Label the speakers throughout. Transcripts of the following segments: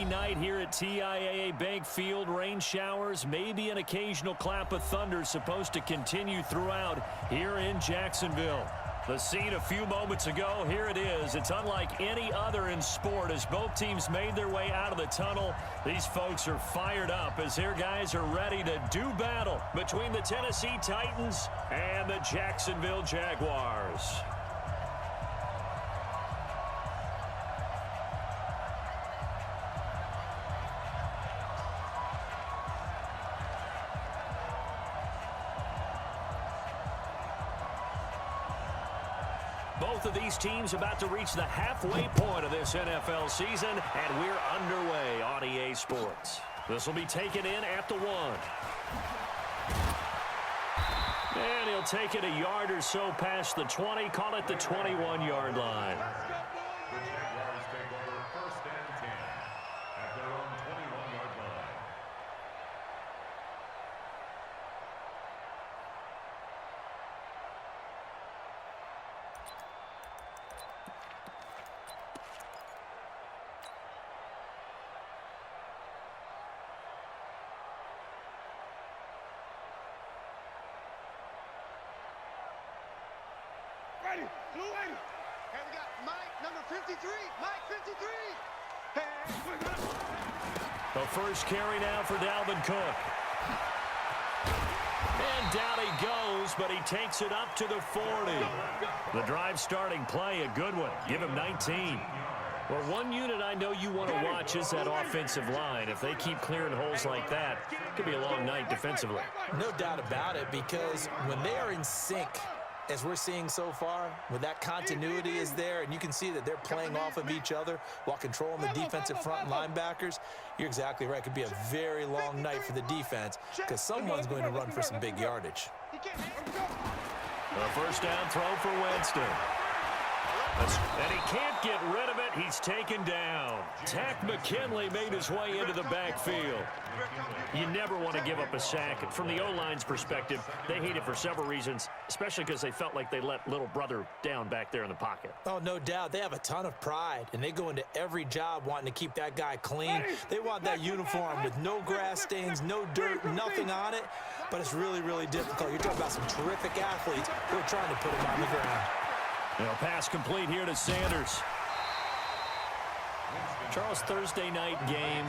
Speaker 1: night here at TIAA Bank Field. Rain showers, maybe an occasional clap of thunder supposed to continue throughout here in Jacksonville. The scene a few moments ago, here it is. It's unlike any other in sport as both teams made their way out of the tunnel. These folks are fired up as their guys are ready to do battle between the Tennessee Titans and the Jacksonville Jaguars. Both of these teams about to reach the halfway point of this NFL season, and we're underway on EA Sports. This will be taken in at the 1. And he'll take it a yard or so past the 20, call it the 21-yard line.
Speaker 2: The Jaguars take over 1st and 10 at their own 21-yard line.
Speaker 3: Ready, blue ready. And we got Mike, number 53. Mike, 53.
Speaker 1: The first carry now for Dalvin Cook. And down he goes, but he takes it up to the 40. The drive starting play, a good one. Give him 19. Well, one unit I know you want to watch is that offensive line. If they keep clearing holes like that, it could be a long night defensively.
Speaker 4: No doubt about it, because when they are in sync, as we're seeing so far, when that continuity is there and you can see that they're playing off of each other while controlling the defensive front linebackers, you're exactly right. It could be a very long night for the defense because someone's going to run for some big yardage.
Speaker 1: A first down throw for Winston. And he can't get rid of it. He's taken down. Tack McKinley made his way into the backfield. You never want to give up a sack. From the O-line's perspective, they hate it for several reasons, especially because they felt like they let little brother down back there in the pocket.
Speaker 4: Oh, no doubt. They have a ton of pride, and they go into every job wanting to keep that guy clean. They want that uniform with no grass stains, no dirt, nothing on it. But it's really, really difficult. You're talking about some terrific athletes who are trying to put him on the ground.
Speaker 1: Pass complete here to Sanders. Charles, Thursday night game,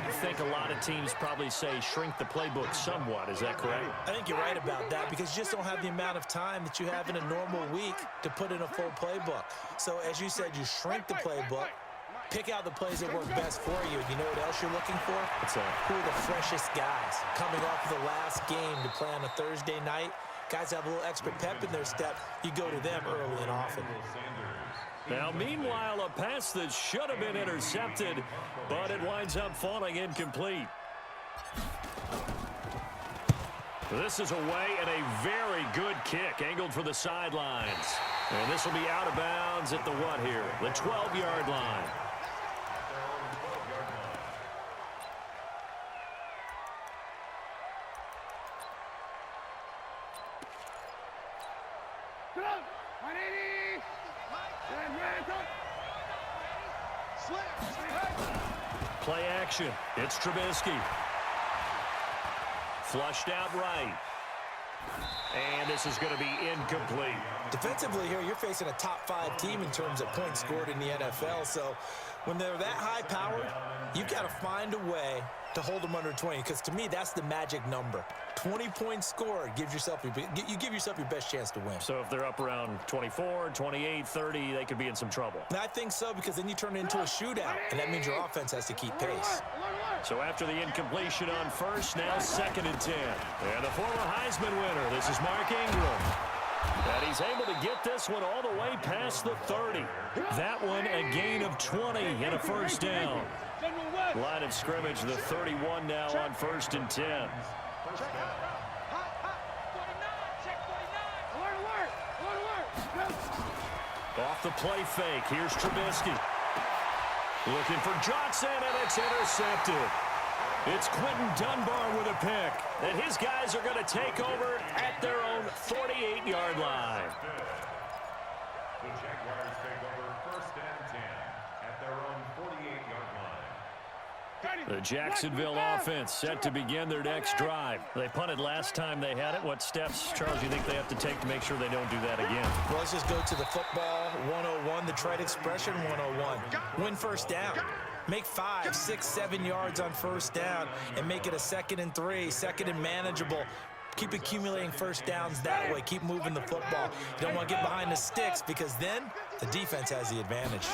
Speaker 1: I think a lot of teams probably say shrink the playbook somewhat. Is that correct?
Speaker 4: I think you're right about that because you just don't have the amount of time that you have in a normal week to put in a full playbook. So, as you said, you shrink the playbook, pick out the plays that work best for you. You know what else you're looking for?
Speaker 1: What's that?
Speaker 4: Who are the freshest guys coming off of the last game to play on a Thursday night? Guys have a little extra pep in their step. You go to them early and often.
Speaker 1: Now, meanwhile, a pass that should have been intercepted, but it winds up falling incomplete. This is away and a very good kick, angled for the sidelines. And this will be out of bounds at the what here? The 12-yard line. Play action. It's Trubisky. Flushed out right. And this is going to be incomplete.
Speaker 4: Defensively here, you're facing a top-5 team in terms of points scored in the NFL. So when they're that high-powered, you've got to find a way to hold them under 20, because to me, that's the magic number. 20 points scored gives yourself you give yourself your best chance to win.
Speaker 1: So if they're up around 24, 28, 30, they could be in some trouble.
Speaker 4: And I think so, because then you turn it into a shootout, and that means your offense has to keep pace.
Speaker 1: So after the incompletion on first, now 2nd and 10. And the former Heisman winner, this is Mark Ingram. And he's able to get this one all the way past the 30. That one a gain of 20 and a first down. Line of scrimmage, the 31 now on 1st and 10. Off the play fake, here's Trubisky. Looking for Johnson, and it's intercepted. It's Quentin Dunbar with a pick. And his guys are going to take over at their own 48-yard line.
Speaker 2: The Jaguars take over 1st and 10 at their own 48-yard line.
Speaker 1: The Jacksonville offense set to begin their next drive. They punted last time they had it. What steps, Charles, do you think they have to take to make sure they don't do that again?
Speaker 4: Well, let's just go to the football 101, the trade expression 101. Win first down. Make 5, 6, 7 yards on first down and make it a 2nd and 3, 2nd and manageable. Keep accumulating first downs that way. Keep moving the football. You don't want to get behind the sticks because then the defense has the advantage.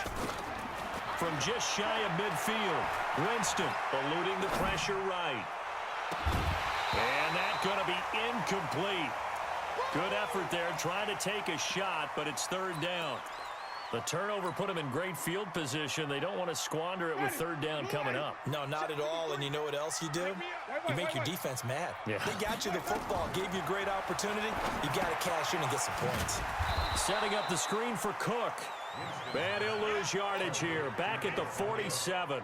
Speaker 1: From just shy of midfield, Winston eluding the pressure right. And that's going to be incomplete. Good effort there trying to take a shot, but it's 3rd down. The turnover put them in great field position. They don't want to squander it with 3rd down coming up.
Speaker 4: No, not at all. And you know what else you do? You make your defense mad.
Speaker 1: Yeah.
Speaker 4: They got you the football, gave you a great opportunity. You got to cash in and get some points.
Speaker 1: Setting up the screen for Cook. And he'll lose yardage here. Back at the 47.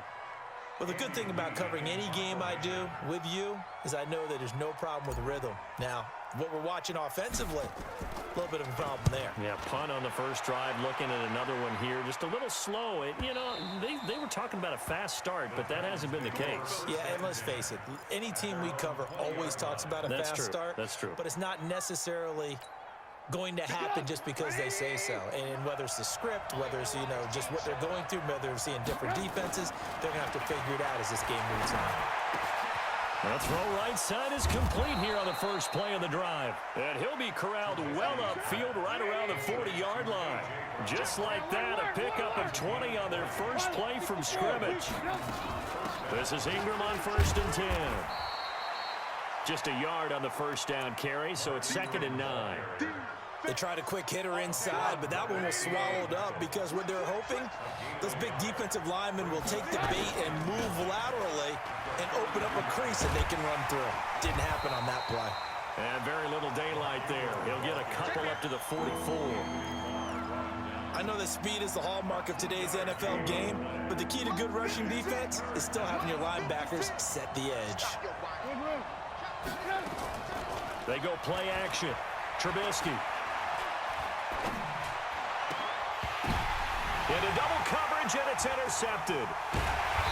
Speaker 4: Well, the good thing about covering any game I do with you is I know that there's no problem with rhythm. Now, what we're watching offensively, a little bit of a problem there.
Speaker 1: Yeah, punt on the first drive, looking at another one here. Just a little slow. They were talking about a fast start, but that hasn't been the case.
Speaker 4: Yeah, and let's face it, any team we cover always talks about a fast start.
Speaker 1: That's true.
Speaker 4: But it's not necessarily going to happen just because they say so. And whether it's the script, whether it's, just what they're going through, whether they're seeing different defenses, they're going to have to figure it out as this game moves on.
Speaker 1: The throw right side is complete here on the first play of the drive. And he'll be corralled well upfield right around the 40-yard line. Just like that, a pickup of 20 on their first play from scrimmage. This is Ingram on 1st and 10. Just a yard on the first down carry, so it's 2nd and 9.
Speaker 4: They tried a quick hitter inside, but that one was swallowed up because what they're hoping, those big defensive linemen will take the bait and move laterally and open up a crease that they can run through. Didn't happen on that play.
Speaker 1: And very little daylight there. He'll get a couple up to the 44.
Speaker 4: I know that speed is the hallmark of today's NFL game, but the key to good rushing defense is still having your linebackers set the edge.
Speaker 1: They go play action. Trubisky. Into double coverage, and it's intercepted.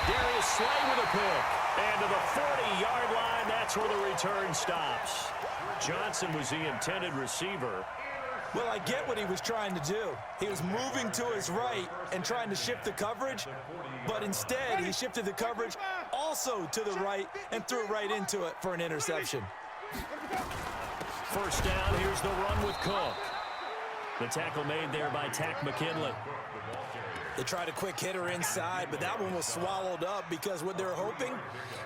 Speaker 1: Darius Slay with a pick. And to the 40-yard line, that's where the return stops. Johnson was the intended receiver.
Speaker 4: Well, I get what he was trying to do. He was moving to his right and trying to shift the coverage, but instead he shifted the coverage also to the right and threw right into it for an interception.
Speaker 1: First down, here's the run with Cook. The tackle made there by Tack McKinley.
Speaker 4: They tried a quick hitter inside, but that one was swallowed up because what they're hoping,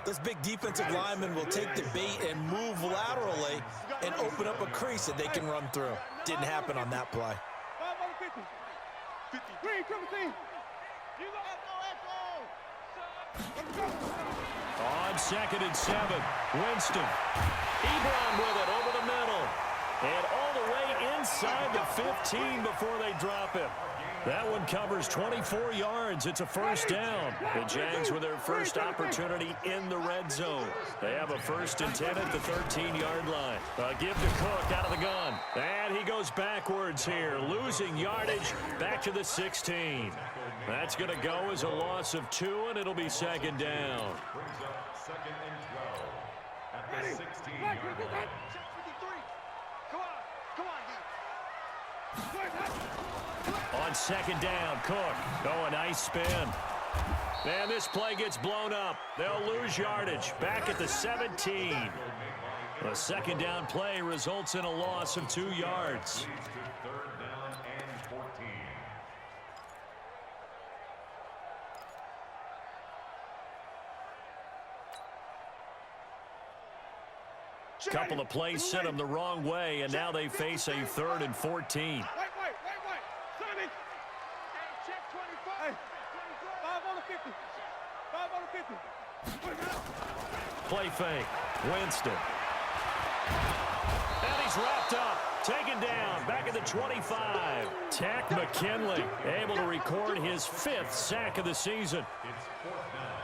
Speaker 4: those big defensive linemen will take the bait and move laterally and open up a crease that they can run through. Didn't happen on that play.
Speaker 1: On 2nd and 7, Winston. Ebron with it over the middle. And all the way inside the 15 before they drop him. That one covers 24 yards. It's a first down. The Jags with their first opportunity in the red zone. They have a 1st and 10 at the 13-yard line. A give to Cook out of the gun. And he goes backwards here, losing yardage back to the 16. That's going to go as a loss of 2, and it'll be 2nd down.
Speaker 2: Brings up 2nd and 12 at the 16-yard line.
Speaker 1: On 2nd down, Cook. Oh, a nice spin. And this play gets blown up. They'll lose yardage back at the 17. A 2nd down play results in a loss of 2 yards.
Speaker 2: 3rd down and 14.
Speaker 1: Couple of plays sent them the wrong way, and now they face a 3rd and 14.
Speaker 3: Wait. Sonny. Check 25. 5 on the 50. 5 on the 50.
Speaker 1: Play fake. Winston. And he's wrapped up. Taken down. Back at the 25. Tack McKinley able to record his 5th sack of the season.
Speaker 2: It's 4th down.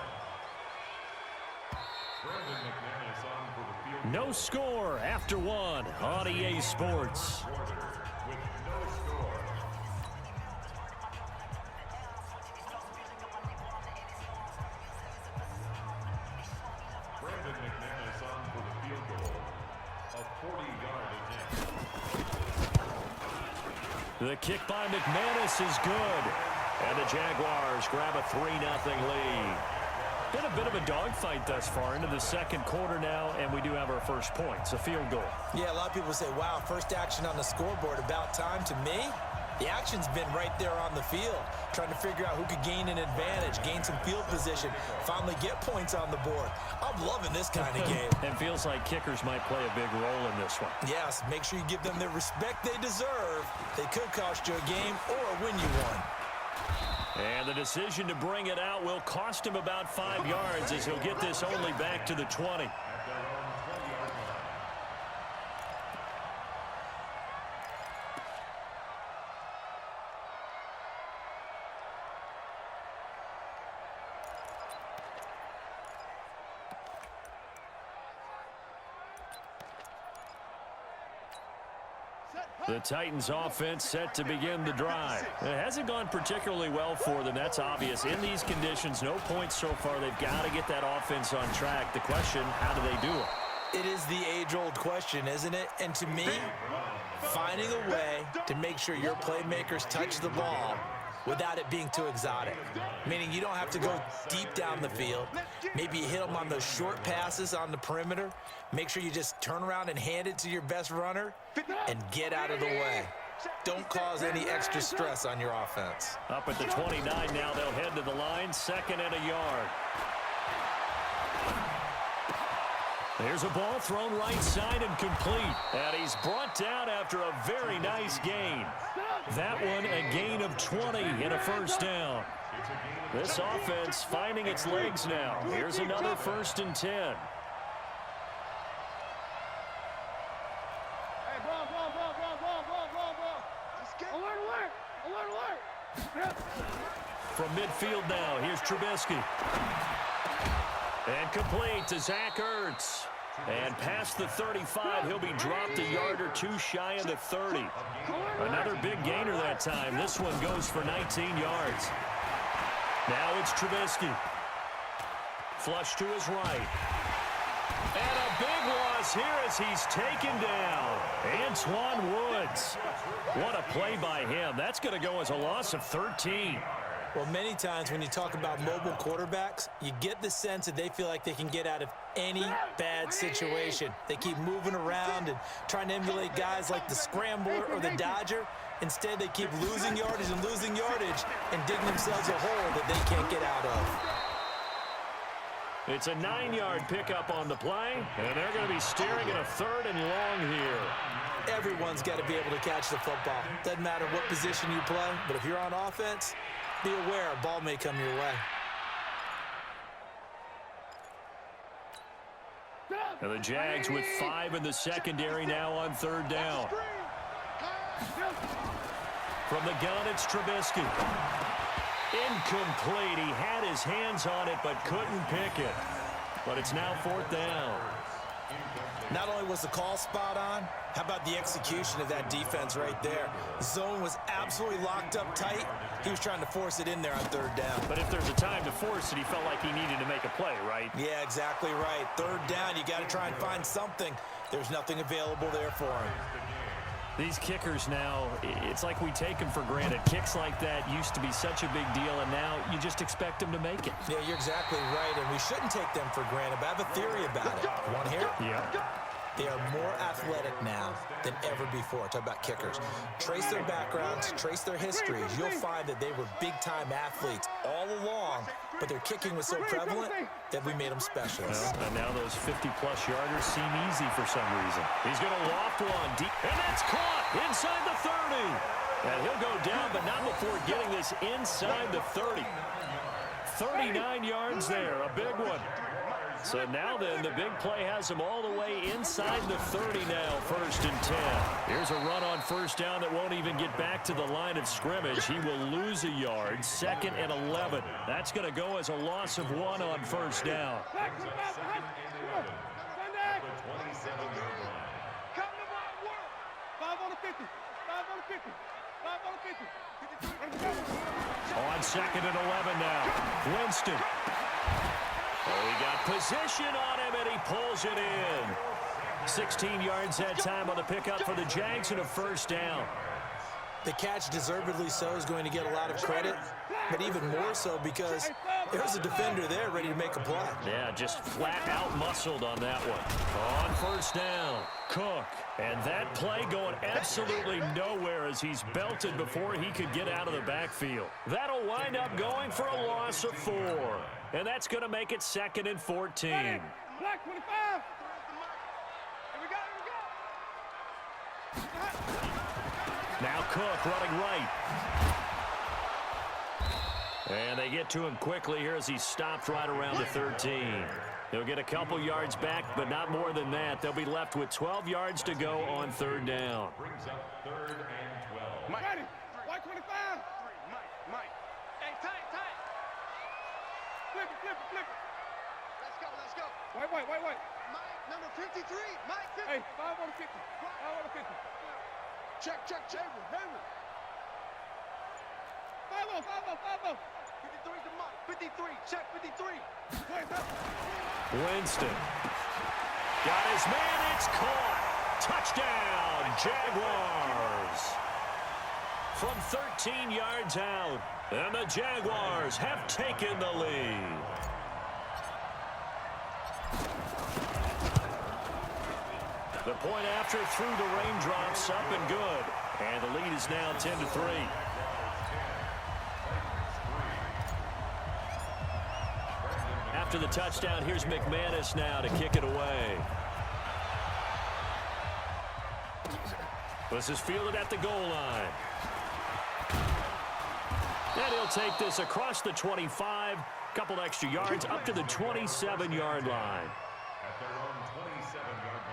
Speaker 2: Brandon McManus on for the field.
Speaker 1: No score after 1 on EA Sports.
Speaker 2: With no score.
Speaker 1: The kick by McManus is good. And the Jaguars grab a 3-0 lead. Been a bit of a dogfight thus far into the second quarter now, and we do have our first points, a field goal.
Speaker 4: Yeah, a lot of people say, wow, first action on the scoreboard, about time. To me, the action's been right there on the field, trying to figure out who could gain an advantage, gain some field position, finally get points on the board. I'm loving this kind of game.
Speaker 1: And feels like kickers might play a big role in this one.
Speaker 4: Yes, make sure you give them the respect they deserve. They could cost you a game or win you one.
Speaker 1: And the decision to bring it out will cost him about 5 yards as he'll get this only back to the 20. The Titans offense set to begin the drive. It hasn't gone particularly well for them. That's obvious. In these conditions, no points so far. They've got to get that offense on track. The question, how do they do it?
Speaker 4: It is the age-old question, isn't it? And to me, finding a way to make sure your playmakers touch the ball without it being too exotic. Meaning you don't have to go deep down the field. Maybe you hit them on those short passes on the perimeter. Make sure you just turn around and hand it to your best runner and get out of the way. Don't cause any extra stress on your offense.
Speaker 1: Up at the 29 now, they'll head to the line, 2nd and a yard. There's a ball thrown right side and complete. And he's brought down after a very nice gain. That one a gain of 20 and a first down. This offense finding its legs now. Here's another 1st and 10.
Speaker 3: Hey, ball. Alert.
Speaker 1: From midfield now, here's Trubisky. And complete to Zach Ertz. And past the 35, he'll be dropped a yard or two shy of the 30. Another big gainer that time. This one goes for 19 yards. Now it's Trubisky. Flush to his right. And a big loss here as he's taken down. Antoine Woods. What a play by him. That's going to go as a loss of 13.
Speaker 4: Well, many times when you talk about mobile quarterbacks, you get the sense that they feel like they can get out of any bad situation. They keep moving around and trying to emulate guys like the Scrambler or the Dodger. Instead, they keep losing yardage and digging themselves a hole that they can't get out of.
Speaker 1: It's a 9-yard pickup on the play, and they're going to be staring at a 3rd and long here.
Speaker 4: Everyone's got to be able to catch the football. Doesn't matter what position you play, but if you're on offense, be aware a ball may come your way.
Speaker 1: And the Jags with 5 in the secondary now on 3rd down. From the gun, it's Trubisky. Incomplete. He had his hands on it but couldn't pick it. But it's now 4th down.
Speaker 4: Not only was the call spot on, how about the execution of that defense right there? Zone was absolutely locked up tight. He was trying to force it in there on 3rd down.
Speaker 1: But if there's a time to force it, he felt like he needed to make a play, right?
Speaker 4: Yeah, exactly right. 3rd down, you got to try and find something. There's nothing available there for him.
Speaker 1: These kickers now, it's like we take them for granted. Kicks like that used to be such a big deal, and now you just expect them to make it.
Speaker 4: Yeah, you're exactly right, and we shouldn't take them for granted, but I have a theory about it. You want to hear it?
Speaker 1: Yeah.
Speaker 4: They are more athletic now than ever before. Talk about kickers. Trace their backgrounds, trace their histories. You'll find that they were big-time athletes all along, but their kicking was so prevalent that we made them specialists.
Speaker 1: Well, and now those 50-plus yarders seem easy for some reason. He's going to loft one deep, and that's caught inside the 30. And he'll go down, but not before getting this inside the 30. 39 yards there, a big one. So now then, the big play has him all the way inside the 30 now, 1st and 10. Here's a run on 1st down that won't even get back to the line of scrimmage. He will lose a yard, 2nd and 11. That's going to go as a loss of 1 on 1st down. On 2nd and 11 now, Winston. Oh, he got position on him, and he pulls it in. 16 yards that time on the pickup for the Jags and a 1st down.
Speaker 4: The catch, deservedly so, is going to get a lot of credit, but even more so because there's a defender there ready to make a play.
Speaker 1: Yeah, just flat out muscled on that one. On first down, Cook. And that play going absolutely nowhere as he's belted before he could get out of the backfield. That'll wind up going for a loss of 4. And that's going to make it 2nd and 14.
Speaker 3: Black 25. Here we go.
Speaker 1: Now Cook running right. And they get to him quickly here as he stopped right around the 13. They'll get a couple yards back, but not more than that. They'll be left with 12 yards to go on 3rd down.
Speaker 2: Brings up 3rd and 12.
Speaker 3: Mike. Ready. White 25. Mike. Hey, tight. Flip it. Let's go. White.
Speaker 5: Mike, number 53. Mike, 50.
Speaker 3: Hey, 5 on the 50. 5 on the 50.
Speaker 5: Check. Hayward.
Speaker 3: 5 on.
Speaker 5: 53 to Mike. 53. Check 53.
Speaker 1: Winston. Got his man. It's caught. Touchdown, Jaguars. From 13 yards out. And the Jaguars have taken the lead. The point after through the raindrops, up and good. And the lead is now 10-3. After the touchdown, here's McManus now to kick it away. This is fielded at the goal line. And he'll take this across the 25, couple extra yards, up to the 27-yard line.
Speaker 2: At their own 27-yard line.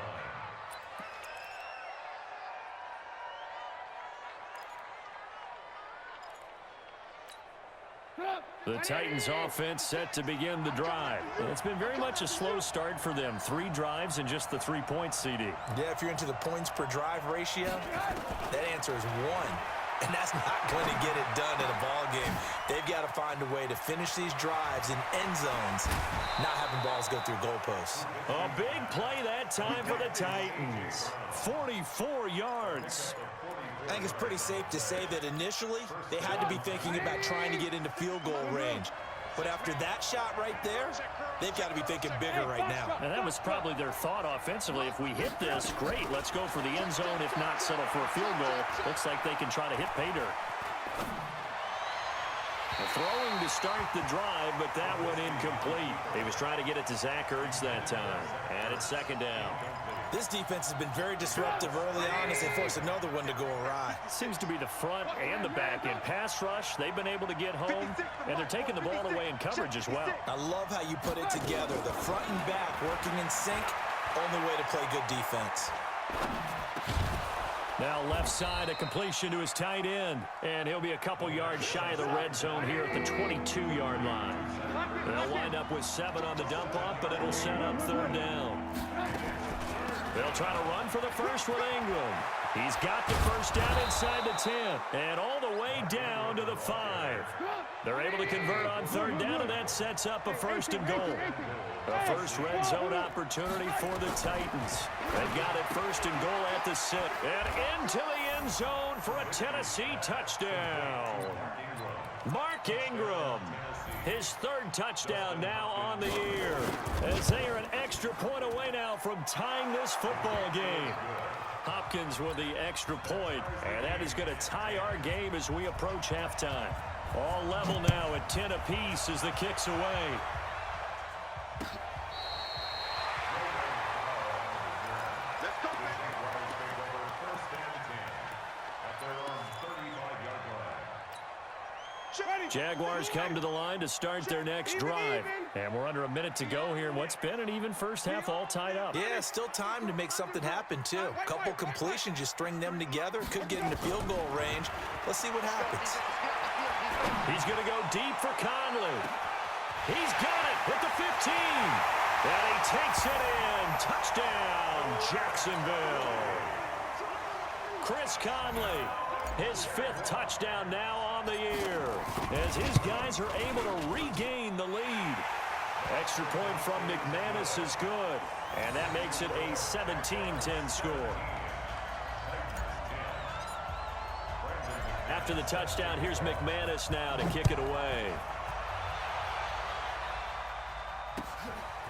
Speaker 1: The Titans offense set to begin the drive. It's been very much a slow start for them. 3 drives and just the 3 points, CD.
Speaker 4: Yeah, if you're into the points per drive ratio, that answer is 1. And that's not going to get it done in a ball game. They've got to find a way to finish these drives in end zones, not having balls go through goalposts.
Speaker 1: A big play that time for the Titans. 44 yards.
Speaker 4: I think it's pretty safe to say that initially they had to be thinking about trying to get into field goal range. But after that shot right there, they've got to be thinking bigger right now.
Speaker 1: And that was probably their thought offensively. If we hit this, great. Let's go for the end zone. If not, settle for a field goal. Looks like they can try to hit pay dirt. Throwing to start the drive, but that one incomplete. He was trying to get it to Zach Ertz that time. And it's 2nd down.
Speaker 4: This defense has been very disruptive early on as they force another one to go awry.
Speaker 1: Seems to be the front and the back end. Pass rush, they've been able to get home, and they're taking the ball away in coverage as well.
Speaker 4: I love how you put it together. The front and back working in sync, only way to play good defense.
Speaker 1: Now left side, a completion to his tight end, and he'll be a couple yards shy of the red zone here at the 22-yard line. They'll wind up with 7 on the dump-off, but it'll set up 3rd down. They'll try to run for the first with Ingram. He's got the first down inside the 10 and all the way down to the 5. They're able to convert on 3rd down, and that sets up a 1st and goal. The first red zone opportunity for the Titans. They've got it 1st and goal at the 6. And into the end zone for a Tennessee touchdown. Mark Ingram. His 3rd touchdown now on the year, as they are an extra point away now from tying this football game. Hopkins with the extra point, and that is going to tie our game as we approach halftime. All level now at 10 apiece as the kick's away. Jaguars come to the line to start their next drive. And we're under a minute to go here in what's been an even first half, all tied up.
Speaker 4: Yeah, still time to make something happen, too. A couple completions, you string them together, could get into field goal range. Let's see what happens.
Speaker 1: He's going to go deep for Conley. He's got it at the 15. And he takes it in. Touchdown, Jacksonville. Chris Conley, his 5th touchdown now on the year, as his guys are able to regain the lead. Extra point from McManus is good, and that makes it a 17-10 score. after the touchdown. Here's McManus now to kick it away.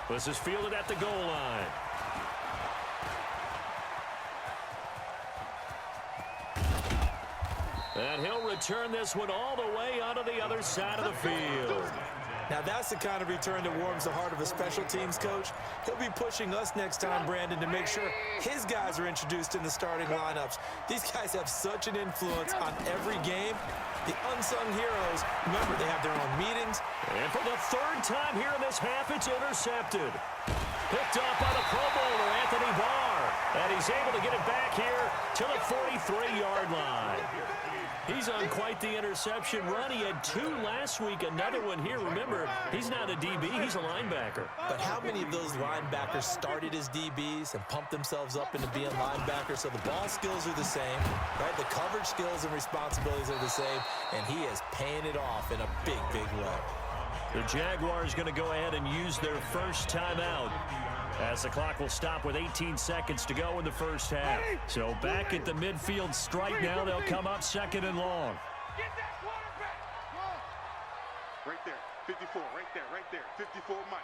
Speaker 1: This is fielded at the goal line. And he'll return this one all the way onto the other side of the field.
Speaker 4: Now, that's the kind of return that warms the heart of a special teams coach. He'll be pushing us next time, Brandon, to make sure his guys are introduced in the starting lineups. These guys have such an influence on every game. The unsung heroes, remember, they have their own meetings.
Speaker 1: And for the third time here in this half, it's intercepted. Picked off by the Pro Bowler, Anthony Barr. And he's able to get it back here to the 43-yard line. He's on quite the interception run. He had 2 last week, another one here. Remember, he's not a DB, he's a linebacker.
Speaker 4: But how many of those linebackers started as DBs and pumped themselves up into being linebackers? So the ball skills are the same, right? The coverage skills and responsibilities are the same, and he is paying it off in a big, big way.
Speaker 1: The Jaguars going to go ahead and use their first timeout, as the clock will stop with 18 seconds to go in the first half. So back at the midfield stripe now, they'll come up 2nd and long.
Speaker 3: Get that quarterback.
Speaker 5: Right there. 54. Right there. 54, Mike.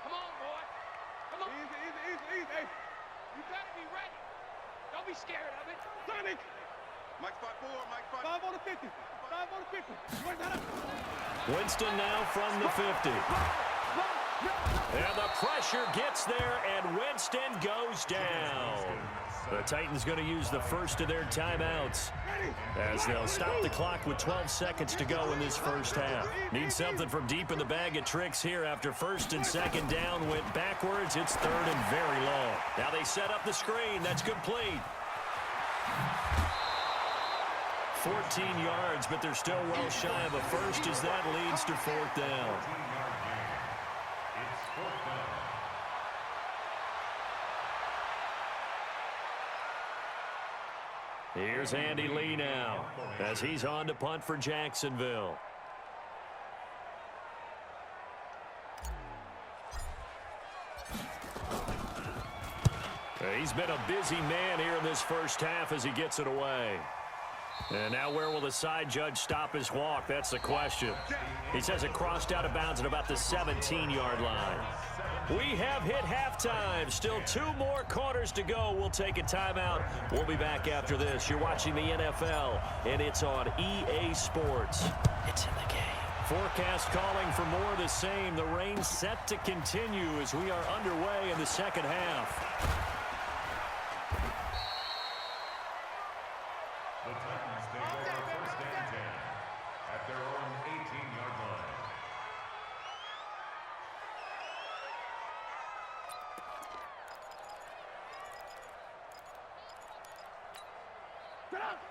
Speaker 3: Come on, boy. Come on. Easy. Hey, you gotta be ready. Don't be scared of it. Sonic.
Speaker 5: Mike 5-4. Mike 5.
Speaker 3: 5 on the 50. 5 on the 50. Where's that up?
Speaker 1: Winston now from the 50. And the pressure gets there, and Winston goes down. The Titans going to use the first of their timeouts, as they'll stop the clock with 12 seconds to go in this first half. Need something from deep in the bag of tricks here after 1st and 2nd down went backwards. It's 3rd and very long. Now they set up the screen. That's complete. 14 yards, but they're still well shy of a first as that leads to 4th down. Here's Andy Lee now, as he's on to punt for Jacksonville. He's been a busy man here in this first half as he gets it away. And now where will the side judge stop his walk? That's the question. He says it crossed out of bounds at about the 17-yard line. We have hit halftime. Still 2 more quarters to go. We'll take a timeout. We'll be back after this. You're watching the NFL, and it's on EA Sports. It's in the game. Forecast calling for more of the same. The rain set to continue as we are underway in the second half.
Speaker 2: The Titans take over 1st and 10 at their own 18-yard line.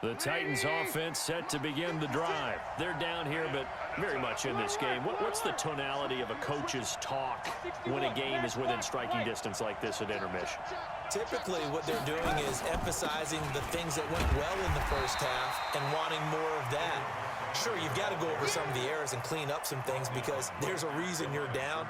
Speaker 1: The Titans offense set to begin the drive. They're down here, but very much in this game. What's the tonality of a coach's talk when a game is within striking distance like this at intermission?
Speaker 4: Typically, what they're doing is emphasizing the things that went well in the first half and wanting more of that. Sure, you've got to go over some of the errors and clean up some things because there's a reason you're down.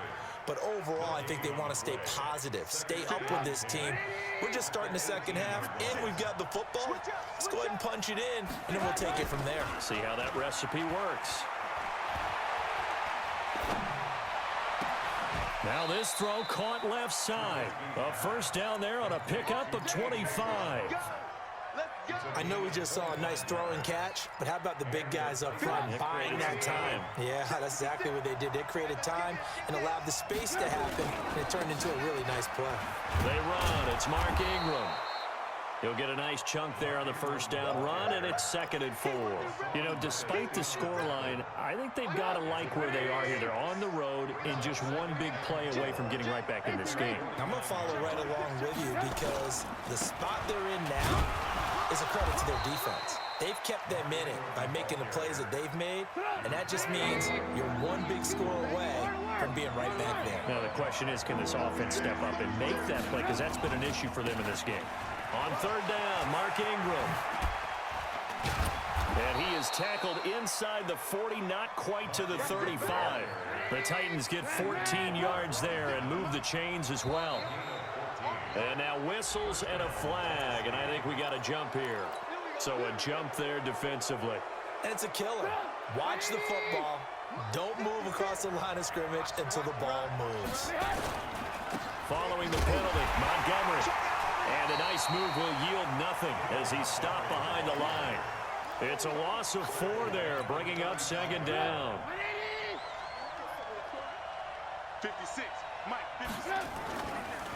Speaker 4: But overall, I think they want to stay positive, stay up with this team. We're just starting the second half, and we've got the football. Let's go ahead and punch it in, and then we'll take it from there.
Speaker 1: See how that recipe works. Now this throw caught left side. A first down there on a pickup of 25.
Speaker 4: I know we just saw a nice throw and catch, but how about the big guys up front buying that time? Yeah, that's exactly what they did. They created time and allowed the space to happen, and it turned into a really nice play.
Speaker 1: They run. It's Mark Ingram. He'll get a nice chunk there on the first down run, and it's 2nd and 4. You know, despite the scoreline, I think they've got to like where they are here. They're on the road and just one big play away from getting right back in this game.
Speaker 4: I'm going to follow right along with you because the spot they're in now is a credit to their defense. They've kept them in it by making the plays that they've made, and that just means you're one big score away from being right back there.
Speaker 1: Now, the question is, can this offense step up and make that play? Because that's been an issue for them in this game. On 3rd down, Mark Ingram. And he is tackled inside the 40, not quite to the 35. The Titans get 14 yards there and move the chains as well. And now whistles and a flag, and I think we got a jump here. So a jump there defensively.
Speaker 4: And it's a killer. Watch the football. Don't move across the line of scrimmage until the ball moves.
Speaker 1: Following the penalty, Montgomery. And a nice move will yield nothing as he's stopped behind the line. It's a loss of 4 there, bringing up second down.
Speaker 5: 56. Mike, 56.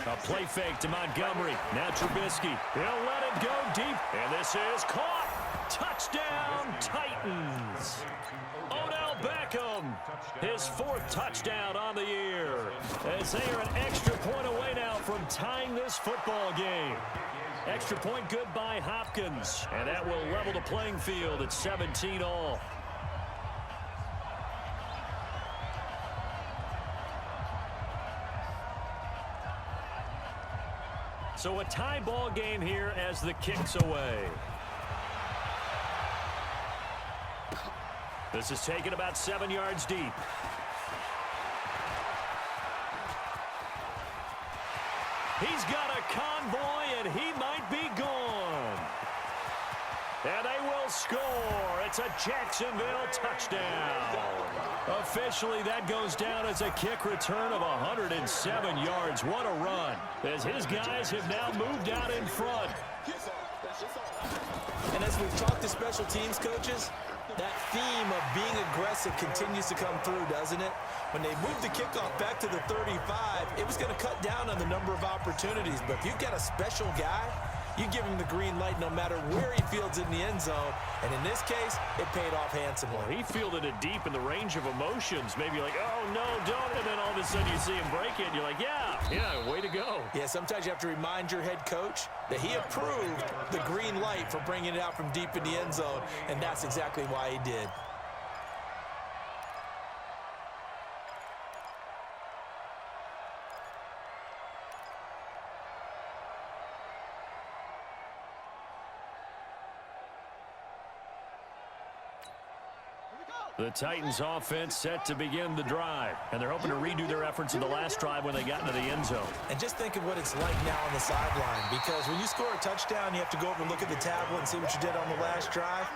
Speaker 1: A play fake to Montgomery. Now Trubisky. He'll let it go deep. And this is caught. Touchdown, Titans. Odell Beckham, his 4th touchdown on the year. As they are an extra point away now from tying this football game. Extra point good by Hopkins. And that will level the playing field at 17 all. So a tie ball game here as the kick's away. This is taken about 7 yards deep. He's got a convoy, and he might be gone. And they will score. It's a Jacksonville touchdown. Officially, that goes down as a kick return of 107 yards. What a run, as his guys have now moved out in front.
Speaker 4: And as we've talked to special teams coaches, that theme of being aggressive continues to come through, doesn't it? When they moved the kickoff back to the 35, it was going to cut down on the number of opportunities. But if you've got a special guy, you give him the green light no matter where he fields in the end zone. And in this case, it paid off handsomely.
Speaker 1: Well, he fielded it deep in the range of emotions. Maybe like, oh, no, don't. And then all of a sudden you see him break it. And you're like, yeah, way to go.
Speaker 4: Yeah, sometimes you have to remind your head coach that he approved the green light for bringing it out from deep in the end zone. And that's exactly why he did.
Speaker 1: The Titans offense set to begin the drive, and they're hoping to redo their efforts in the last drive when they got into the end zone.
Speaker 4: And just think of what it's like now on the sideline, because when you score a touchdown, you have to go over and look at the tablet and see what you did on the last drive.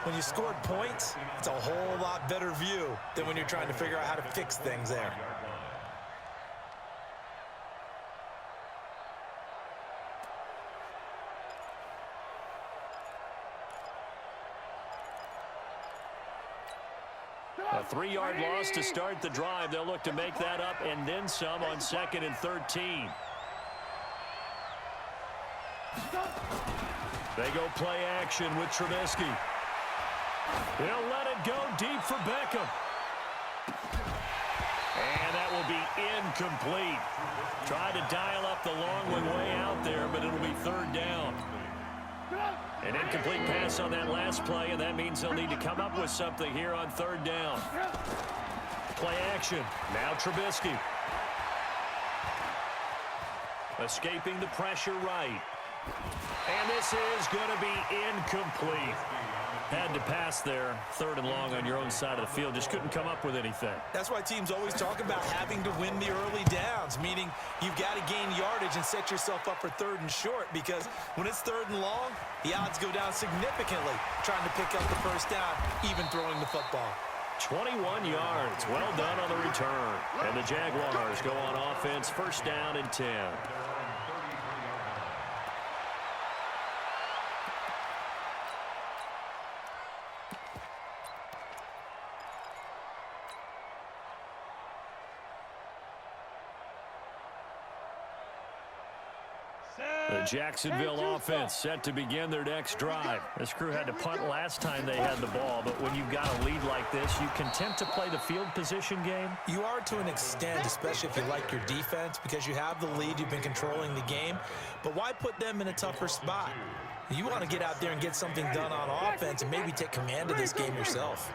Speaker 4: When you scored points, it's a whole lot better view than when you're trying to figure out how to fix things there.
Speaker 1: A 3-yard loss to start the drive. They'll look to make that up and then some on 2nd and 13. They go play action with Trubisky. He'll let it go deep for Beckham. And that will be incomplete. Tried to dial up the long one way out there, but it'll be 3rd down. An incomplete pass on that last play, and that means they'll need to come up with something here on 3rd down. Play action. Now Trubisky. Escaping the pressure right. And this is going to be incomplete. Had to pass there, 3rd and long on your own side of the field. Just couldn't come up with anything.
Speaker 4: That's why teams always talk about having to win the early downs, meaning you've got to gain yardage and set yourself up for 3rd and short, because when it's 3rd and long, the odds go down significantly trying to pick up the 1st down, even throwing the football.
Speaker 1: 21 yards. Well done on the return. And the Jaguars go on offense, 1st down and 10. The Jacksonville offense set to begin their next drive. This crew had to punt last time they had the ball, but when you've got a lead like this, you content to play the field position game?
Speaker 4: You are to an extent, especially if you like your defense, because you have the lead, you've been controlling the game. But why put them in a tougher spot? You want to get out there and get something done on offense and maybe take command of this game yourself.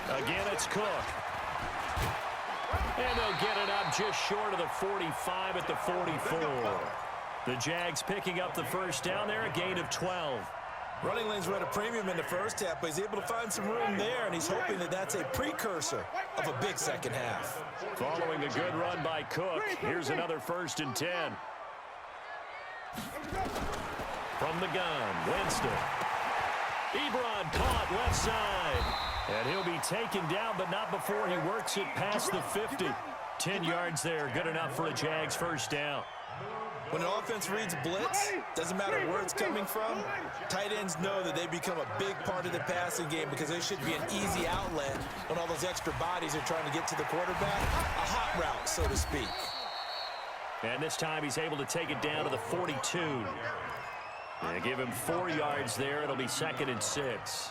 Speaker 1: Again, it's Cook. And they'll get it up just short of the 45 at the 44. The Jags picking up the 1st down there, a gain of 12.
Speaker 4: Running lanes were at a premium in the 1st half, but he's able to find some room there, and he's hoping that that's a precursor of a big 2nd half.
Speaker 1: Following a good run by Cook, here's another 1st and 10. From the gun, Winston. Ebron caught left side. And he'll be taken down, but not before he works it past the 50. 10 yards there, good enough for a Jags first down.
Speaker 4: When an offense reads blitz, doesn't matter where it's coming from, tight ends know that they become a big part of the passing game because they should be an easy outlet when all those extra bodies are trying to get to the quarterback. A hot route, so to speak.
Speaker 1: And this time he's able to take it down to the 42. And give him 4 yards there. It'll be 2nd and 6.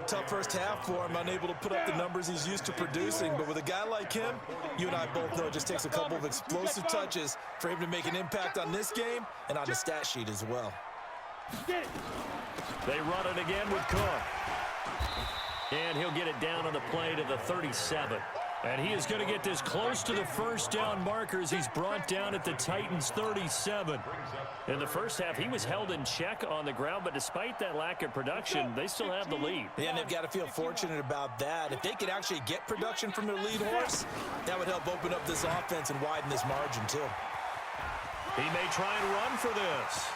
Speaker 4: Tough first half for him, unable to put up the numbers he's used to producing. But with a guy like him, you and I both know it just takes a couple of explosive touches for him to make an impact on this game and on the stat sheet as well.
Speaker 1: They run it again with Cook. And he'll get it down on the play to the 37. And he is going to get this close to the first down markers. He's brought down at the Titans' 37. In the first half, he was held in check on the ground, but despite that lack of production, they still have the lead.
Speaker 4: Yeah, and they've got to feel fortunate about that. If they could actually get production from their lead horse, that would help open up this offense and widen this margin, too.
Speaker 1: He may try and run for this.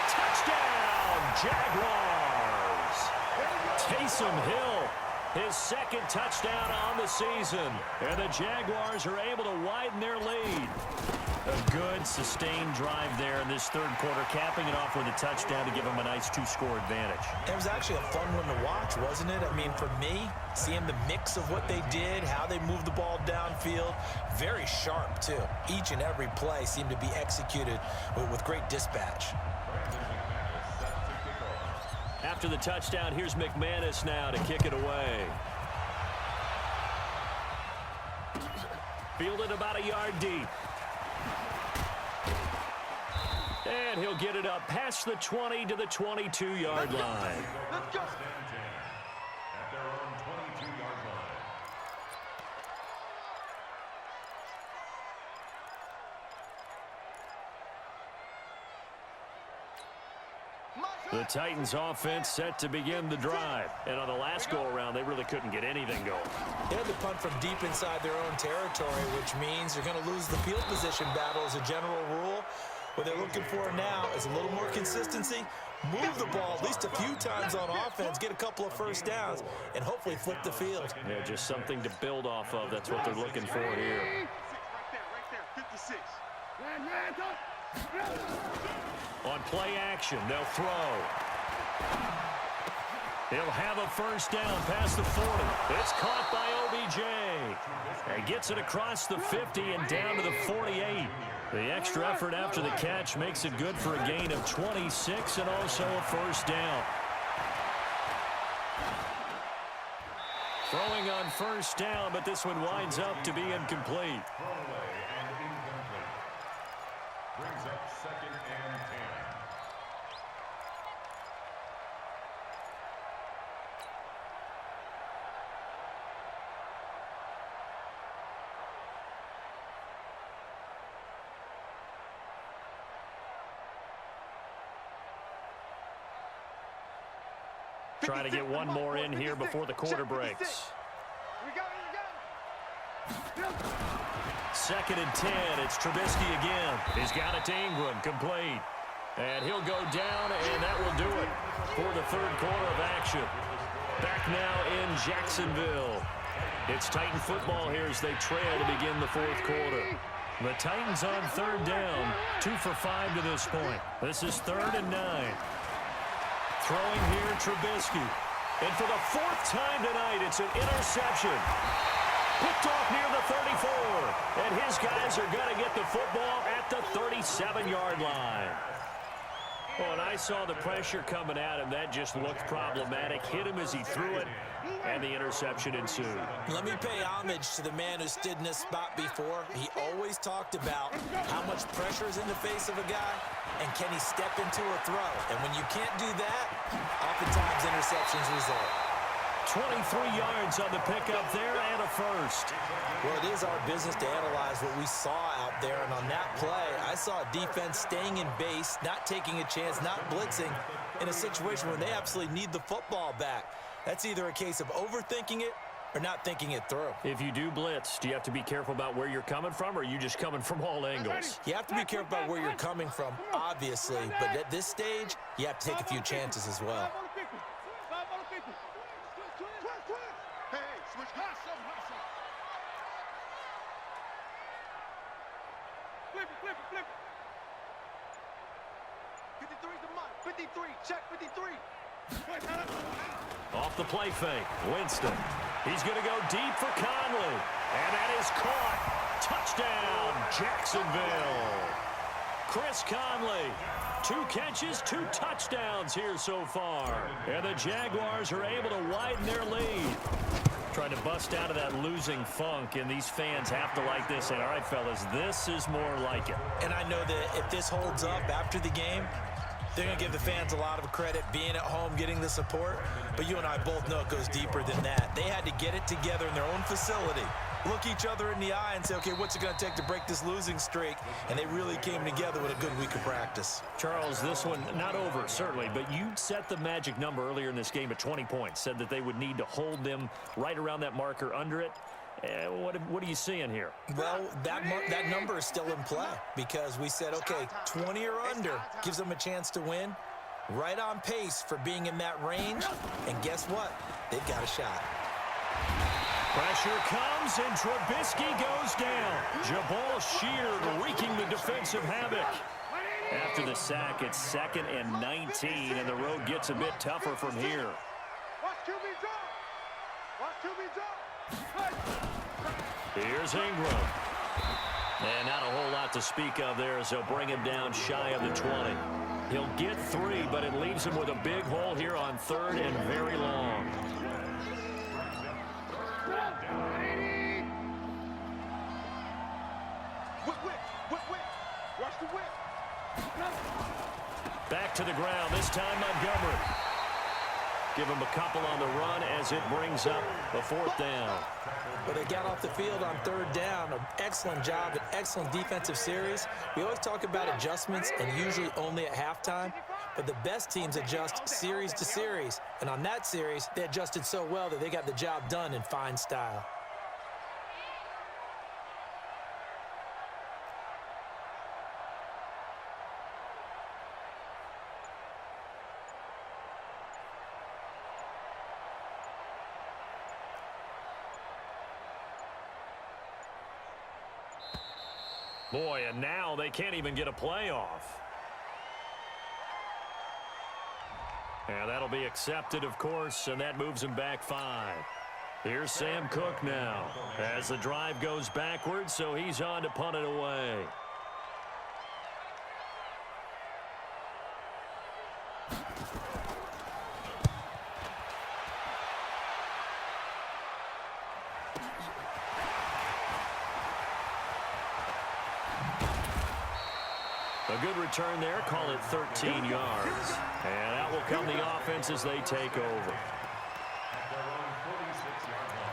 Speaker 1: Touchdown, Jaguars! Taysom Hill, his 2nd touchdown on the season. And the Jaguars are able to widen their lead. A good, sustained drive there in this 3rd quarter, capping it off with a touchdown to give them a nice 2-score advantage.
Speaker 4: It was actually a fun one to watch, wasn't it? I mean, for me, seeing the mix of what they did, how they moved the ball downfield, very sharp, too. Each and every play seemed to be executed with great dispatch.
Speaker 1: After the touchdown, here's McManus now to kick it away. Fielded about a yard deep. And he'll get it up past the 20 to the 22-yard line.
Speaker 2: Let's go. At their own 22-yard line.
Speaker 1: The Titans offense set to begin the drive. And on the last go-around, they really couldn't get anything going.
Speaker 4: They had to punt from deep inside their own territory, which means they're going to lose the field position battle as a general rule. What they're looking for now is a little more consistency, move the ball at least a few times on offense, get a couple of first downs, and hopefully flip the field.
Speaker 1: Yeah, just something to build off of. That's what they're looking for here.
Speaker 5: Right there, 56.
Speaker 1: On play action, they'll throw. He'll have a first down past the 40. It's caught by OBJ. He gets it across the 50 and down to the 48. The extra effort after the catch makes it good for a gain of 26 and also a first down. Throwing on first down, but this one winds up to be incomplete.
Speaker 2: Throwaway and incomplete. Brings up 2nd and 10.
Speaker 1: Trying to get one more in here before the quarter breaks. 2nd and 10. It's Trubisky again. He's got it to Ingram, complete. And he'll go down, and that will do it for the 3rd quarter of action. Back now in Jacksonville. It's Titan football here as they trail to begin the 4th quarter. The Titans on 3rd down, 2 for 5 to this point. This is 3rd and 9. Throwing here, Trubisky. And for the 4th time tonight, it's an interception. Picked off near the 34. And his guys are going to get the football at the 37-yard line. Well, and I saw the pressure coming at him. That just looked problematic. Hit him as he threw it, and the interception ensued.
Speaker 4: Let me pay homage to the man who stood in this spot before. He always talked about how much pressure is in the face of a guy, and can he step into a throw. And when you can't do that, oftentimes interceptions result.
Speaker 1: 23 yards on the pickup there and a first.
Speaker 4: Well, it is our business to analyze what we saw out there, and on that play, I saw a defense staying in base, not taking a chance, not blitzing, in a situation where they absolutely need the football back. That's either a case of overthinking it or not thinking it through.
Speaker 1: If you do blitz, do you have to be careful about where you're coming from, or are you just coming from all angles?
Speaker 4: You have to be careful about where you're coming from, obviously, but at this stage, you have to take a few chances as well.
Speaker 3: 5 on the 50. 5 on the 50.
Speaker 5: Hey, switch. Hustle.
Speaker 3: Flip it.
Speaker 5: 53's the mark. 53. Check 53.
Speaker 1: Off the play fake, Winston. He's going to go deep for Conley. And that is caught. Touchdown, Jacksonville. Chris Conley, 2 catches, 2 touchdowns here so far. And the Jaguars are able to widen their lead. Trying to bust out of that losing funk, and these fans have to like this. And all right, fellas, this is more like it.
Speaker 4: And I know that if this holds up after the game, they're going to give the fans a lot of credit, being at home, getting the support. But you and I both know it goes deeper than that. They had to get it together in their own facility, look each other in the eye and say, okay, what's it going to take to break this losing streak? And they really came together with a good week of practice.
Speaker 1: Charles, this one not over, certainly, but you set the magic number earlier in this game at 20 points, said that they would need to hold them right around that marker under it. What are you seeing here?
Speaker 4: Well, that number is still in play because we said, okay, 20 or under gives them a chance to win. Right on pace for being in that range. And guess what? They've got a shot.
Speaker 1: Pressure comes, and Trubisky goes down. Jabal Sheard wreaking the defensive havoc. After the sack, it's 2nd and 19, and the road gets a bit tougher from here.
Speaker 3: Watch QB drop. Watch QB drop.
Speaker 1: Here's Ingram. And not a whole lot to speak of there as they'll bring him down shy of the 20. He'll get 3, but it leaves him with a big hole here on 3rd and very long.
Speaker 3: Whip. Watch the whip.
Speaker 1: Back to the ground, this time Montgomery. Give him a couple on the run as it brings up a 4th down.
Speaker 4: But they got off the field on 3rd down. An excellent job, an excellent defensive series. We always talk about adjustments and usually only at halftime. But the best teams adjust series to series. And on that series, they adjusted so well that they got the job done in fine style.
Speaker 1: Boy, and now they can't even get a playoff. And that'll be accepted, of course, and that moves him back 5. Here's Sam Cook now as the drive goes backwards, so he's on to punt it away. A good return there, call it 13 yards. And out will come the offense as they take over.
Speaker 2: At their own 46-yard line.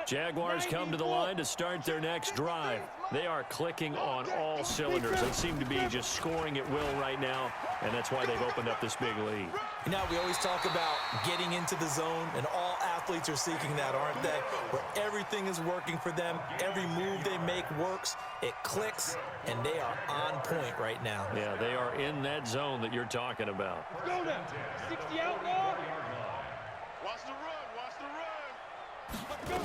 Speaker 1: Jaguars come to the line to start their next drive. They are clicking on all cylinders. They seem to be just scoring at will right now, and that's why they've opened up this big lead.
Speaker 4: You know, we always talk about getting into the zone, and all athletes are seeking that, aren't they? Where everything is working for them, every move they make works, it clicks, and they are on point right now.
Speaker 1: Yeah, they are in that zone that you're talking about.
Speaker 3: Go now. 60 out now.
Speaker 5: Watch the run. Watch the run.
Speaker 3: Let's go.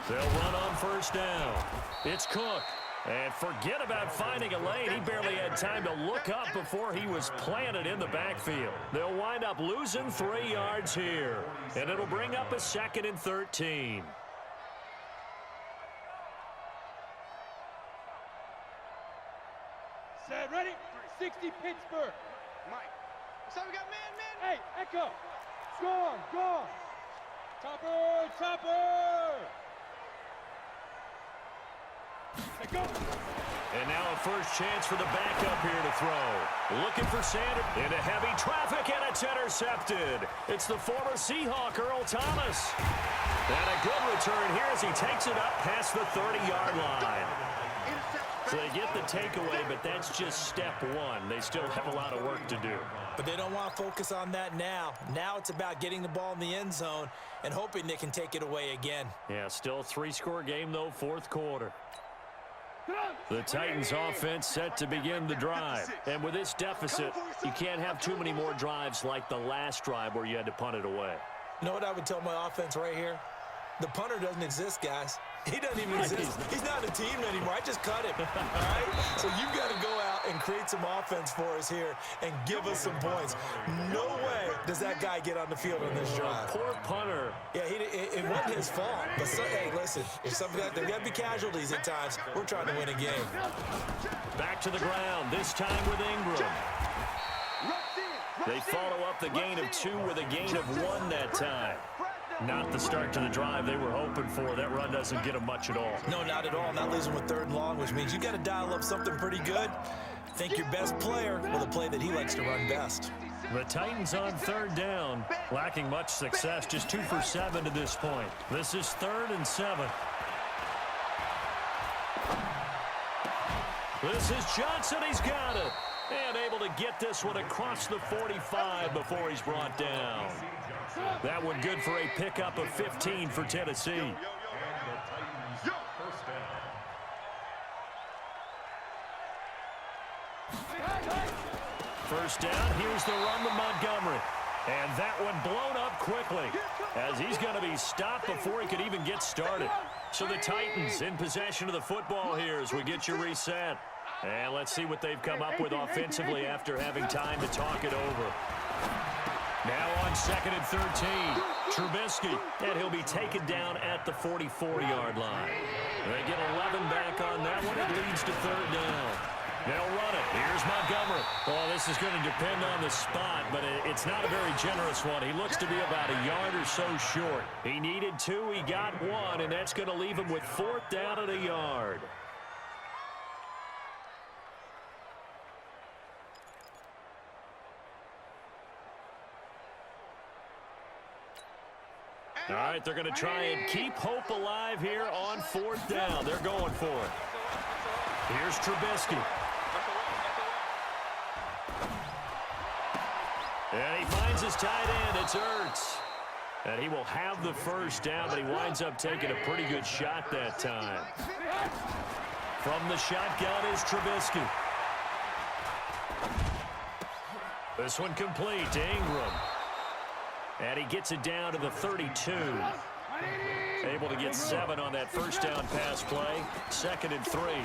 Speaker 1: They'll run on 1st down. It's Cook. And forget about finding a lane. He barely had time to look up before he was planted in the backfield. They'll wind up losing 3 yards here. And it'll bring up a 2nd and 13.
Speaker 3: Set, ready? 60 Pittsburgh.
Speaker 5: Mike. So we got man.
Speaker 3: Hey, Echo. Gone. Topper.
Speaker 1: And now a first chance for the backup here to throw. Looking for Sanders into heavy traffic, and it's intercepted. It's the former Seahawk, Earl Thomas. And a good return here as he takes it up past the 30-yard line. So they get the takeaway, but that's just step one. They still have a lot of work to do.
Speaker 4: But they don't want to focus on that now. Now it's about getting the ball in the end zone and hoping they can take it away again.
Speaker 1: Yeah, still a 3-score game, though, fourth quarter. The Titans offense set to begin the drive. And with this deficit, you can't have too many more drives like the last drive where you had to punt it away.
Speaker 4: You know what I would tell my offense right here? The punter doesn't exist, guys. He doesn't even exist. He's not a team anymore. I just cut him. All right? So you've got to go out and create some offense for us here and give us some points. No way does that guy get on the field on this drive.
Speaker 1: Poor punter.
Speaker 4: Yeah, it wasn't his fault. But, hey, listen, if something like there got to be casualties at times. We're trying to win a game.
Speaker 1: Back to the ground, this time with Ingram. They follow up the gain of 2 with a gain of 1 that time. Not the start to the drive they were hoping for. That run doesn't get them much at all.
Speaker 4: No, not at all. Not losing with 3rd and long, which means you got to dial up something pretty good. Think your best player with a play that he likes to run best.
Speaker 1: The Titans on 3rd down, lacking much success, just 2 for 7 to this point. This is 3rd and 7. This is Johnson. He's got it. And able to get this one across the 45 before he's brought down. That one good for a pickup of 15 for Tennessee. First down, here's the run to Montgomery. And that one blown up quickly as he's going to be stopped before he could even get started. So the Titans in possession of the football here as we get you reset. And let's see what they've come up with offensively after having time to talk it over. Now on 2nd and 13, Trubisky, and he'll be taken down at the 44-yard line. They get 11 back on that one. It leads to 3rd down. They'll run it. Here's Montgomery. Well, this is going to depend on the spot, but it's not a very generous one. He looks to be about a yard or so short. He needed 2. He got 1, and that's going to leave him with 4th down at a yard. All right, they're going to try and keep hope alive here on 4th down. They're going for it. Here's Trubisky. And he finds his tight end. It's Ertz. And he will have the first down, but he winds up taking a pretty good shot that time. From the shotgun is Trubisky. This one complete to Ingram. And he gets it down to the 32. Able to get 7 on that first down pass play. 2nd and 3. And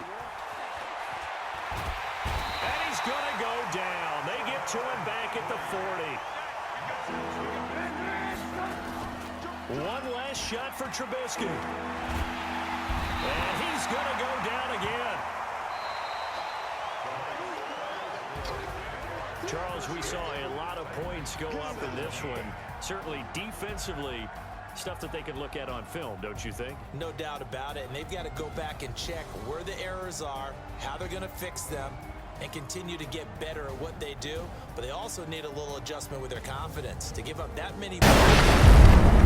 Speaker 1: he's going to go down. They get to him back at the 40. One last shot for Trubisky. And he's going to go down again. Charles, we saw a lot of points go up in this one. Certainly defensively, stuff that they can look at on film, don't you think?
Speaker 4: No doubt about it. And they've got to go back and check where the errors are, how they're going to fix them, and continue to get better at what they do. But they also need a little adjustment with their confidence. To give up that many points